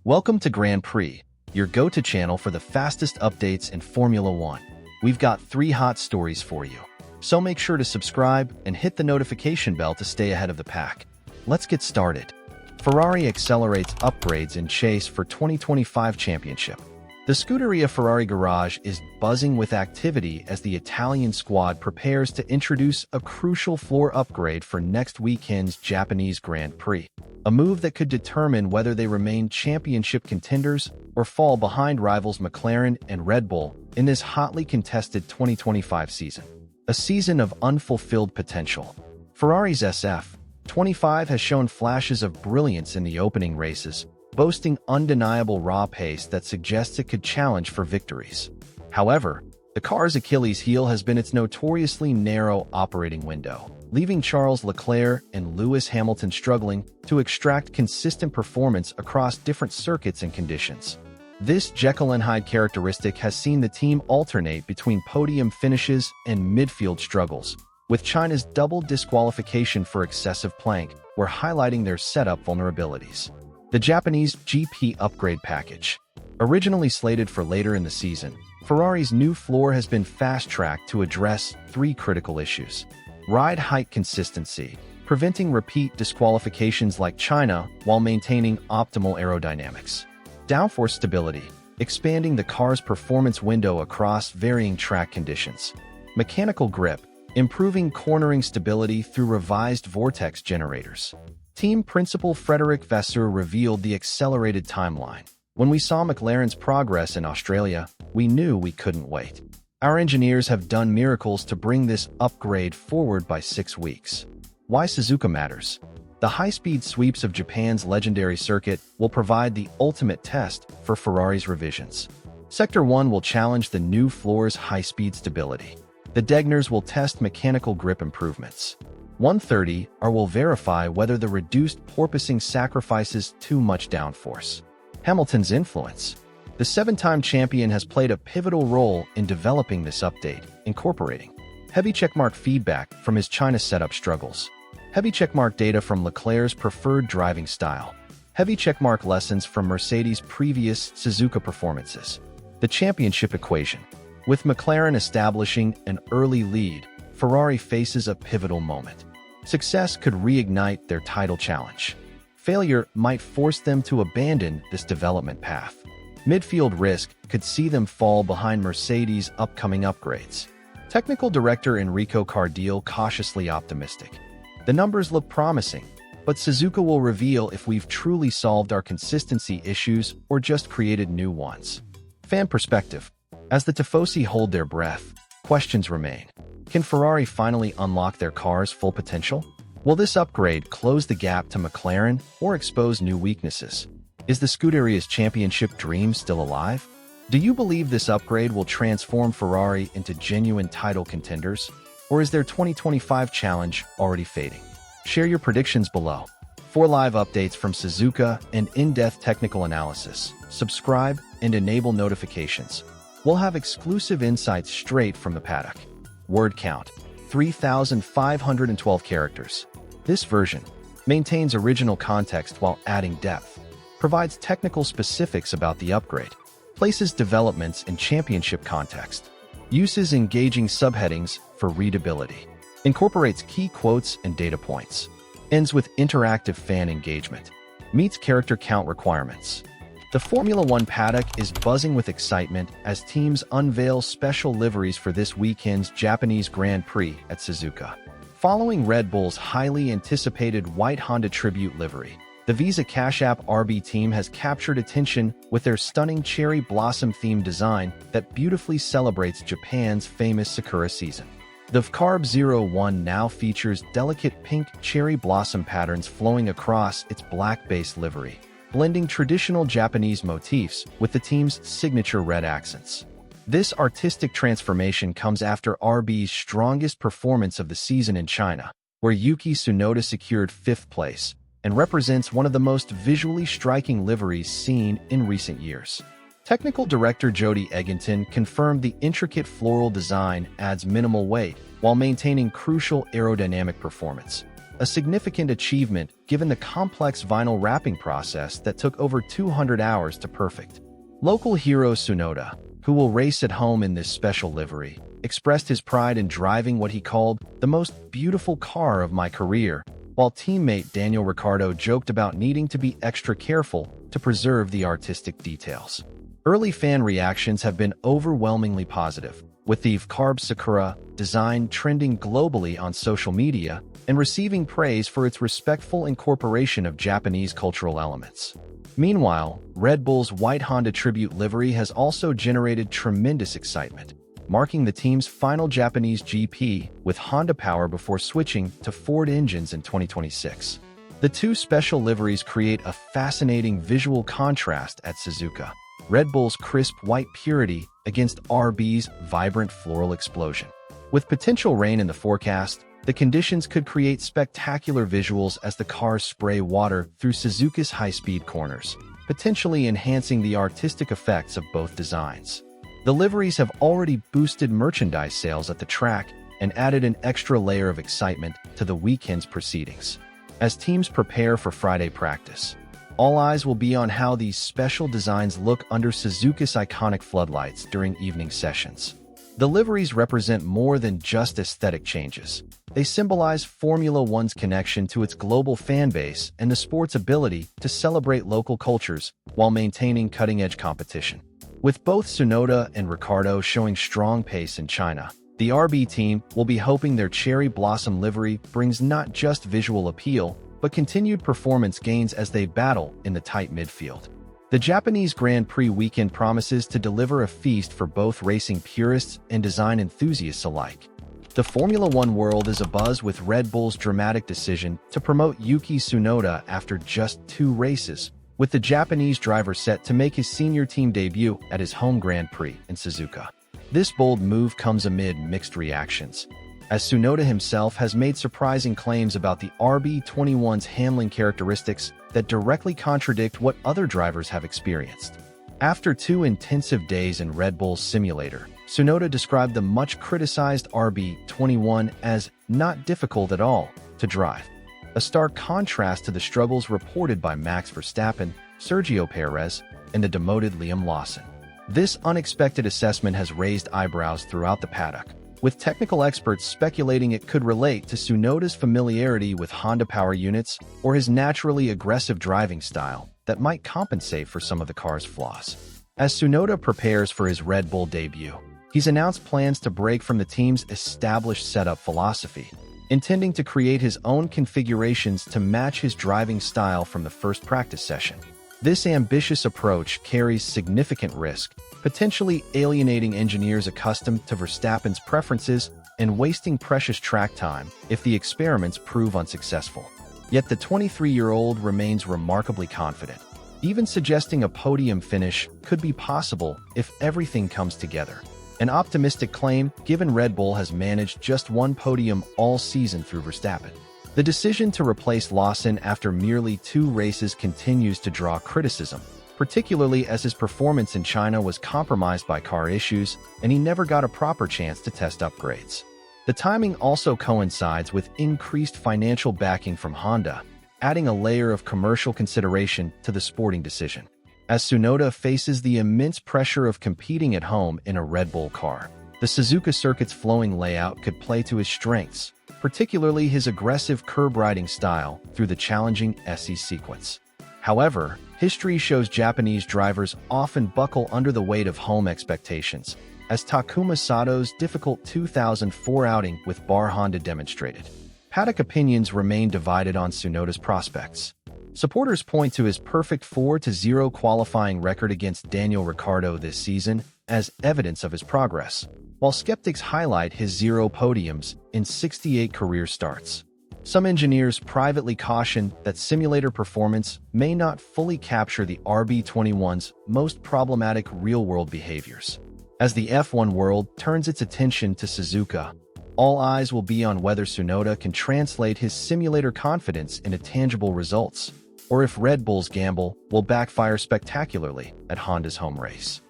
Welcome to Grand Prix, your go-to channel for the fastest updates in Formula One. We've got 3 hot stories for you, so make sure to subscribe and hit the notification bell to stay ahead of the pack. Let's get started. Ferrari accelerates upgrades in chase for 2025 championship. The Scuderia Ferrari garage is buzzing with activity as the Italian squad prepares to introduce a crucial floor upgrade for next weekend's Japanese Grand Prix, a move that could determine whether they remain championship contenders or fall behind rivals McLaren and Red Bull in this hotly contested 2025 season. A season of unfulfilled potential. Ferrari's SF25 has shown flashes of brilliance in the opening races, boasting undeniable raw pace that suggests it could challenge for victories. However, the car's Achilles heel has been its notoriously narrow operating window, leaving Charles Leclerc and Lewis Hamilton struggling to extract consistent performance across different circuits and conditions. This Jekyll and Hyde characteristic has seen the team alternate between podium finishes and midfield struggles, with China's double disqualification for excessive plank were highlighting their setup vulnerabilities. The Japanese GP upgrade package. Originally slated for later in the season, Ferrari's new floor has been fast-tracked to address 3 critical issues. Ride height consistency, preventing repeat disqualifications like China while maintaining optimal aerodynamics. Downforce stability, expanding the car's performance window across varying track conditions. Mechanical grip, improving cornering stability through revised vortex generators. Team principal Frederic Vasseur revealed the accelerated timeline. When we saw McLaren's progress in Australia, we knew we couldn't wait. Our engineers have done miracles to bring this upgrade forward by 6 weeks. Why Suzuka matters. The high-speed sweeps of Japan's legendary circuit will provide the ultimate test for Ferrari's revisions. Sector 1 will challenge the new floor's high-speed stability. The Degners will test mechanical grip improvements. 130 will verify whether the reduced porpoising sacrifices too much downforce. Hamilton's influence. The 7-time champion has played a pivotal role in developing this update, incorporating heavy checkmark feedback from his China setup struggles, heavy checkmark data from Leclerc's preferred driving style, heavy checkmark lessons from Mercedes' previous Suzuka performances. The championship equation. With McLaren establishing an early lead, Ferrari faces a pivotal moment. Success could reignite their title challenge. Failure might force them to abandon this development path. Midfield risk could see them fall behind Mercedes' upcoming upgrades. Technical Director Enrico Cardile cautiously optimistic. The numbers look promising, but Suzuka will reveal if we've truly solved our consistency issues or just created new ones. Fan perspective. As the Tifosi hold their breath, questions remain. Can Ferrari finally unlock their car's full potential? Will this upgrade close the gap to McLaren or expose new weaknesses? Is the Scuderia's championship dream still alive? Do you believe this upgrade will transform Ferrari into genuine title contenders? Or is their 2025 challenge already fading? Share your predictions below. For live updates from Suzuka and in-depth technical analysis, subscribe and enable notifications. We'll have exclusive insights straight from the paddock. Word count, 3,512 characters. This version maintains original context while adding depth, provides technical specifics about the upgrade, places developments in championship context, uses engaging subheadings for readability, incorporates key quotes and data points, ends with interactive fan engagement, meets character count requirements. The Formula One paddock is buzzing with excitement as teams unveil special liveries for this weekend's Japanese Grand Prix at Suzuka. Following Red Bull's highly anticipated white Honda Tribute livery, the Visa Cash App RB team has captured attention with their stunning cherry blossom-themed design that beautifully celebrates Japan's famous Sakura season. The Vcarb 01 now features delicate pink cherry blossom patterns flowing across its black-based livery, blending traditional Japanese motifs with the team's signature red accents. This artistic transformation comes after RB's strongest performance of the season in China, where Yuki Tsunoda secured 5th place and represents one of the most visually striking liveries seen in recent years. Technical Director Jody Egginton confirmed the intricate floral design adds minimal weight while maintaining crucial aerodynamic performance. a significant achievement given the complex vinyl wrapping process that took over 200 hours to perfect. Local hero Tsunoda, who will race at home in this special livery, expressed his pride in driving what he called the most beautiful car of my career, while teammate Daniel Ricciardo joked about needing to be extra careful to preserve the artistic details. Early fan reactions have been overwhelmingly positive, with the Carb Sakura design trending globally on social media and receiving praise for its respectful incorporation of Japanese cultural elements. Meanwhile, Red Bull's white Honda Tribute livery has also generated tremendous excitement, marking the team's final Japanese GP with Honda power before switching to Ford engines in 2026. The two special liveries create a fascinating visual contrast at Suzuka: Red Bull's crisp white purity against RB's vibrant floral explosion. With potential rain in the forecast, the conditions could create spectacular visuals as the cars spray water through Suzuka's high-speed corners, potentially enhancing the artistic effects of both designs. The liveries have already boosted merchandise sales at the track and added an extra layer of excitement to the weekend's proceedings. As teams prepare for Friday practice, all eyes will be on how these special designs look under Suzuka's iconic floodlights during evening sessions. The liveries represent more than just aesthetic changes. They symbolize Formula One's connection to its global fan base and the sport's ability to celebrate local cultures while maintaining cutting-edge competition. With both Tsunoda and Ricciardo showing strong pace in China, the RB team will be hoping their cherry blossom livery brings not just visual appeal, but continued performance gains as they battle in the tight midfield. The Japanese Grand Prix weekend promises to deliver a feast for both racing purists and design enthusiasts alike. The Formula One world is abuzz with Red Bull's dramatic decision to promote Yuki Tsunoda after just 2 races, with the Japanese driver set to make his senior team debut at his home Grand Prix in Suzuka. This bold move comes amid mixed reactions, as Tsunoda himself has made surprising claims about the RB21's handling characteristics that directly contradict what other drivers have experienced. After 2 intensive days in Red Bull's simulator, Tsunoda described the much-criticized RB21 as not difficult at all to drive, a stark contrast to the struggles reported by Max Verstappen, Sergio Perez, and the demoted Liam Lawson. This unexpected assessment has raised eyebrows throughout the paddock, with technical experts speculating it could relate to Tsunoda's familiarity with Honda power units or his naturally aggressive driving style that might compensate for some of the car's flaws. As Tsunoda prepares for his Red Bull debut, he's announced plans to break from the team's established setup philosophy, intending to create his own configurations to match his driving style from the first practice session. This ambitious approach carries significant risk, potentially alienating engineers accustomed to Verstappen's preferences and wasting precious track time if the experiments prove unsuccessful. Yet the 23-year-old remains remarkably confident, even suggesting a podium finish could be possible if everything comes together. An optimistic claim, given Red Bull has managed just 1 podium all season through Verstappen. The decision to replace Lawson after merely 2 races continues to draw criticism, particularly as his performance in China was compromised by car issues and he never got a proper chance to test upgrades. The timing also coincides with increased financial backing from Honda, adding a layer of commercial consideration to the sporting decision. As Tsunoda faces the immense pressure of competing at home in a Red Bull car, the Suzuka circuit's flowing layout could play to his strengths, particularly his aggressive curb-riding style through the challenging SE sequence. However, history shows Japanese drivers often buckle under the weight of home expectations, as Takuma Sato's difficult 2004 outing with Bar Honda demonstrated. Paddock opinions remain divided on Tsunoda's prospects. Supporters point to his perfect 4-0 qualifying record against Daniel Ricciardo this season as evidence of his progress, while skeptics highlight his 0 podiums in 68 career starts. Some engineers privately caution that simulator performance may not fully capture the RB21's most problematic real-world behaviors. As the F1 world turns its attention to Suzuka, all eyes will be on whether Tsunoda can translate his simulator confidence into tangible results, or if Red Bull's gamble will backfire spectacularly at Honda's home race.